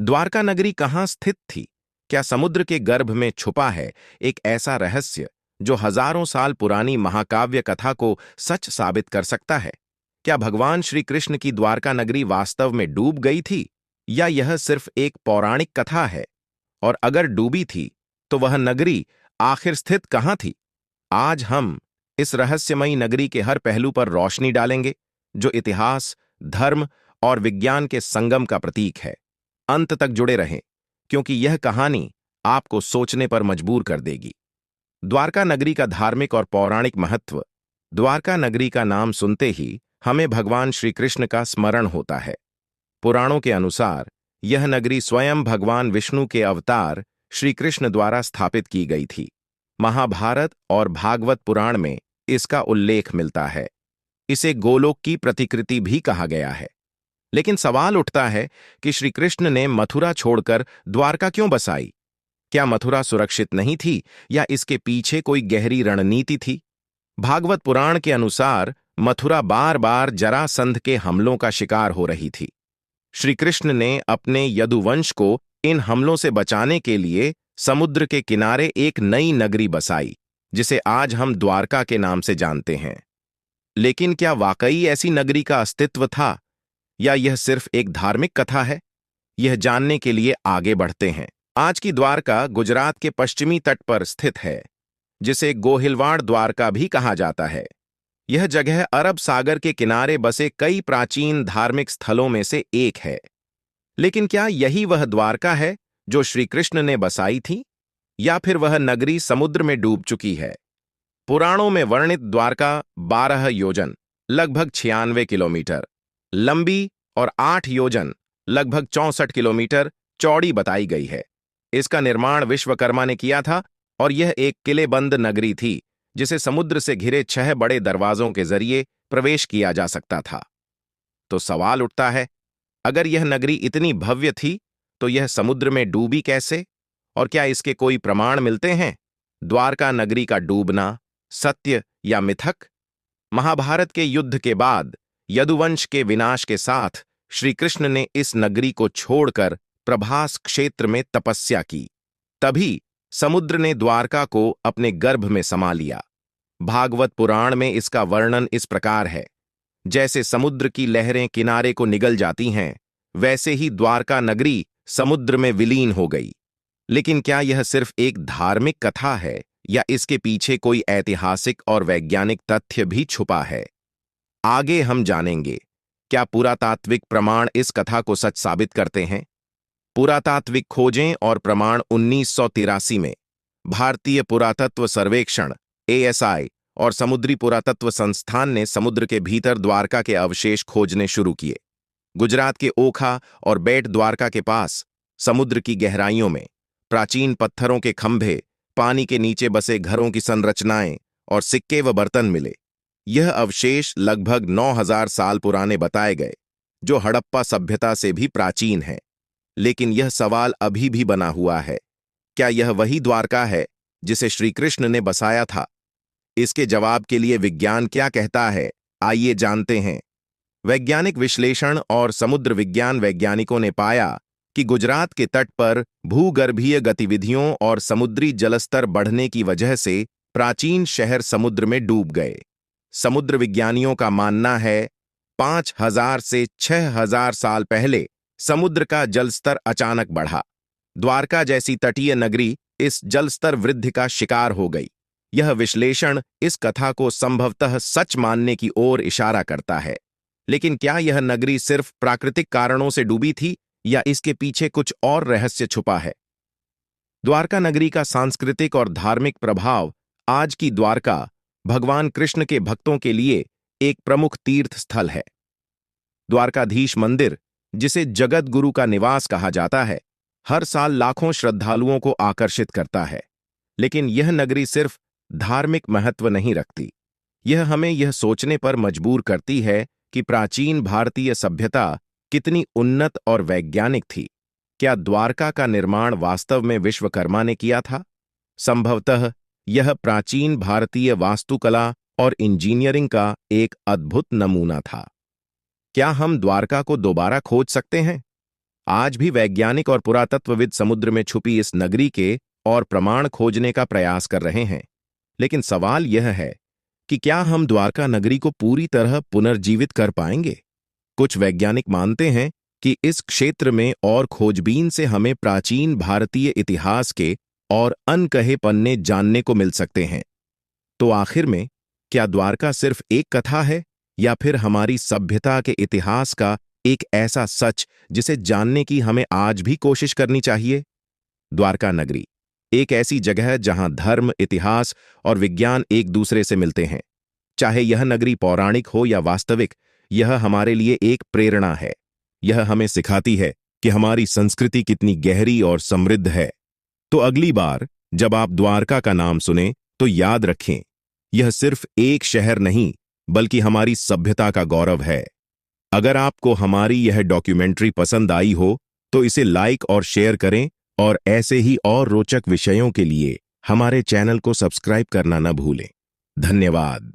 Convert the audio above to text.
द्वारका नगरी कहाँ स्थित थी? क्या समुद्र के गर्भ में छुपा है एक ऐसा रहस्य जो हजारों साल पुरानी महाकाव्य कथा को सच साबित कर सकता है? क्या भगवान श्री कृष्ण की द्वारका नगरी वास्तव में डूब गई थी, या यह सिर्फ एक पौराणिक कथा है? और अगर डूबी थी, तो वह नगरी आखिर स्थित कहाँ थी? आज हम इस रहस्यमयी नगरी के हर पहलू पर रोशनी डालेंगे, जो इतिहास, धर्म और विज्ञान के संगम का प्रतीक है। अंत तक जुड़े रहें, क्योंकि यह कहानी आपको सोचने पर मजबूर कर देगी। द्वारका नगरी का धार्मिक और पौराणिक महत्व। द्वारका नगरी का नाम सुनते ही हमें भगवान श्री कृष्ण का स्मरण होता है। पुराणों के अनुसार यह नगरी स्वयं भगवान विष्णु के अवतार श्री कृष्ण द्वारा स्थापित की गई थी। महाभारत और भागवत पुराण में इसका उल्लेख मिलता है। इसे गोलोक की प्रतिकृति भी कहा गया है। लेकिन सवाल उठता है कि श्री कृष्ण ने मथुरा छोड़कर द्वारका क्यों बसाई? क्या मथुरा सुरक्षित नहीं थी, या इसके पीछे कोई गहरी रणनीति थी? भागवत पुराण के अनुसार मथुरा बार बार जरासंध के हमलों का शिकार हो रही थी। श्री कृष्ण ने अपने यदुवंश को इन हमलों से बचाने के लिए समुद्र के किनारे एक नई नगरी बसाई, जिसे आज हम द्वारका के नाम से जानते हैं। लेकिन क्या वाकई ऐसी नगरी का अस्तित्व था, या यह सिर्फ एक धार्मिक कथा है? यह जानने के लिए आगे बढ़ते हैं। आज की द्वारका गुजरात के पश्चिमी तट पर स्थित है, जिसे गोहिलवाड़ द्वारका भी कहा जाता है। यह जगह अरब सागर के किनारे बसे कई प्राचीन धार्मिक स्थलों में से एक है। लेकिन क्या यही वह द्वारका है जो श्री कृष्ण ने बसाई थी, या फिर वह नगरी समुद्र में डूब चुकी है? पुराणों में वर्णित द्वारका 12 योजन लगभग 96 किलोमीटर लंबी और 8 योजन लगभग 64 किलोमीटर चौड़ी बताई गई है। इसका निर्माण विश्वकर्मा ने किया था, और यह एक किलेबंद नगरी थी जिसे समुद्र से घिरे 6 बड़े दरवाजों के जरिए प्रवेश किया जा सकता था। तो सवाल उठता है, अगर यह नगरी इतनी भव्य थी, तो यह समुद्र में डूबी कैसे? और क्या इसके कोई प्रमाण मिलते हैं? द्वारका नगरी का डूबना सत्य या मिथक? महाभारत के युद्ध के बाद यदुवंश के विनाश के साथ श्री कृष्ण ने इस नगरी को छोड़कर प्रभास क्षेत्र में तपस्या की। तभी समुद्र ने द्वारका को अपने गर्भ में समा लिया। भागवत पुराण में इसका वर्णन इस प्रकार है, जैसे समुद्र की लहरें किनारे को निगल जाती हैं, वैसे ही द्वारका नगरी समुद्र में विलीन हो गई। लेकिन क्या यह सिर्फ एक धार्मिक कथा है, या इसके पीछे कोई ऐतिहासिक और वैज्ञानिक तथ्य भी छुपा है? आगे हम जानेंगे। क्या पुरातात्विक प्रमाण इस कथा को सच साबित करते हैं? पुरातात्विक खोजें और प्रमाण। 1983 में भारतीय पुरातत्व सर्वेक्षण ASI और समुद्री पुरातत्व संस्थान ने समुद्र के भीतर द्वारका के अवशेष खोजने शुरू किए। गुजरात के ओखा और बेट द्वारका के पास समुद्र की गहराइयों में प्राचीन पत्थरों के खंभे, पानी के नीचे बसे घरों की संरचनाएं और सिक्के व बर्तन मिले। यह अवशेष लगभग 9000 साल पुराने बताए गए, जो हड़प्पा सभ्यता से भी प्राचीन है। लेकिन यह सवाल अभी भी बना हुआ है, क्या यह वही द्वारका है जिसे श्री कृष्ण ने बसाया था? इसके जवाब के लिए विज्ञान क्या कहता है, आइए जानते हैं। वैज्ञानिक विश्लेषण और समुद्र विज्ञान वैज्ञानिकों ने पाया कि गुजरात के तट पर भूगर्भीय गतिविधियों और समुद्री जलस्तर बढ़ने की वजह से प्राचीन शहर समुद्र में डूब गए। समुद्र विज्ञानियों का मानना है 5000 से 6000 साल पहले समुद्र का जलस्तर अचानक बढ़ा। द्वारका जैसी तटीय नगरी इस जलस्तर वृद्धि का शिकार हो गई। यह विश्लेषण इस कथा को संभवतः सच मानने की ओर इशारा करता है। लेकिन क्या यह नगरी सिर्फ प्राकृतिक कारणों से डूबी थी, या इसके पीछे कुछ और रहस्य छुपा है? द्वारका नगरी का सांस्कृतिक और धार्मिक प्रभाव। आज की द्वारका भगवान कृष्ण के भक्तों के लिए एक प्रमुख तीर्थ स्थल है। द्वारकाधीश मंदिर, जिसे जगत गुरु का निवास कहा जाता है, हर साल लाखों श्रद्धालुओं को आकर्षित करता है। लेकिन यह नगरी सिर्फ धार्मिक महत्व नहीं रखती, यह हमें यह सोचने पर मजबूर करती है कि प्राचीन भारतीय सभ्यता कितनी उन्नत और वैज्ञानिक थी। क्या द्वारका का निर्माण वास्तव में विश्वकर्मा ने किया था? संभवतः यह प्राचीन भारतीय वास्तुकला और इंजीनियरिंग का एक अद्भुत नमूना था। क्या हम द्वारका को दोबारा खोज सकते हैं? आज भी वैज्ञानिक और पुरातत्वविद समुद्र में छुपी इस नगरी के और प्रमाण खोजने का प्रयास कर रहे हैं। लेकिन सवाल यह है कि क्या हम द्वारका नगरी को पूरी तरह पुनर्जीवित कर पाएंगे? कुछ वैज्ञानिक मानते हैं कि इस क्षेत्र में और खोजबीन से हमें प्राचीन भारतीय इतिहास के और अनकहे पन्ने जानने को मिल सकते हैं। तो आखिर में क्या द्वारका सिर्फ एक कथा है या फिर हमारी सभ्यता के इतिहास का एक ऐसा सच जिसे जानने की हमें आज भी कोशिश करनी चाहिए? द्वारका नगरी एक ऐसी जगह है जहां धर्म, इतिहास और विज्ञान एक दूसरे से मिलते हैं। चाहे यह नगरी पौराणिक हो या वास्तविक, यह हमारे लिए एक प्रेरणा है। यह हमें सिखाती है कि हमारी संस्कृति कितनी गहरी और समृद्ध है। तो अगली बार जब आप द्वारका का नाम सुने तो याद रखें, यह सिर्फ एक शहर नहीं बल्कि हमारी सभ्यता का गौरव है। अगर आपको हमारी यह डॉक्यूमेंट्री पसंद आई हो तो इसे लाइक और शेयर करें और ऐसे ही और रोचक विषयों के लिए हमारे चैनल को सब्सक्राइब करना न भूलें। धन्यवाद।